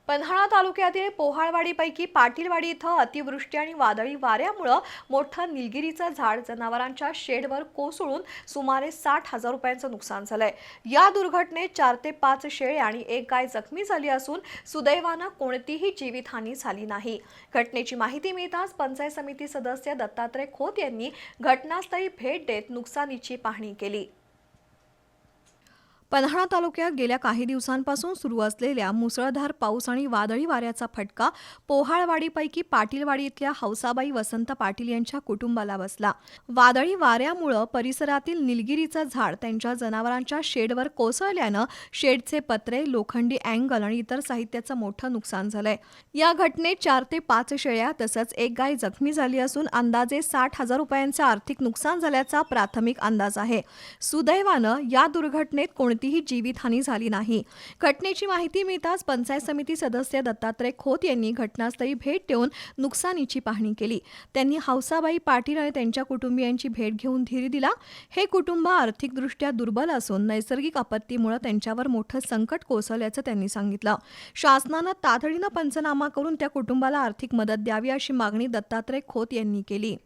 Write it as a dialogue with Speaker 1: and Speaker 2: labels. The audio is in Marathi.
Speaker 1: पन्हाळा तालुक्यातील पोहाळवाडीपैकी पाटीलवाडी इथं अतिवृष्टी आणि वादळी वाऱ्यामुळे मोठं निलगिरीचं झाड जनावरांच्या शेडवर कोसळून सुमारे 60,000 रुपयांचं नुकसान झालंय। या दुर्घटनेत 4 ते 5 शेळी आणि एक गाय जखमी झाली असून सुदैवानं कोणतीही जीवितहानी झाली नाही। घटनेची माहिती मिळताच पंचायत समिती सदस्य दत्तात्रय खोत यांनी घटनास्थळी भेट देत नुकसानीची पाहणी केली। पन्हाळा तालुक्यात गेल्या काही दिवसांपासून सुरू असलेल्या मुसळधार पाऊस आणि वादळी वाऱ्याचा फटका पोहाळवाडीपैकी पाटीलवाडी इथल्या हौसाबाई वसंत पाटील यांच्या कुटुंबाला बसला। वादळी वाऱ्यामुळे परिसरातील निलगिरीचं झाड त्यांच्या जनावरांच्या शेडवर कोसळल्यानं शेडचे पत्रे, लोखंडी अँगल आणि इतर साहित्याचं मोठं नुकसान झालंय। या घटनेत 4 ते 5 शेळ्या तसंच एक गाय जखमी झाली असून अंदाजे 60,000 रुपयांचं आर्थिक नुकसान झाल्याचा प्राथमिक अंदाज आहे। सुदैवानं या दुर्घटनेत कोणतीही जीवितहानी झाली नाही। घटनेची माहिती मिळताच पंचायत समिती सदस्य दत्तात्रय खोत यांनी घटनास्थळी भेट देऊन नुकसानीची पाहणी केली। त्यांनी हौसाबाई पाटील आणि त्यांच्या कुटुंबियांची भेट घेऊन धीर दिला। हे कुटुंब आर्थिकदृष्ट्या दुर्बल असून नैसर्गिक आपत्तीमुळे त्यांच्यावर मोठं संकट कोसळल्याचं त्यांनी सांगितलं। शासनानं तातडीनं पंचनामा करून त्या कुटुंबाला आर्थिक मदत द्यावी अशी मागणी दत्तात्रय खोत यांनी केली।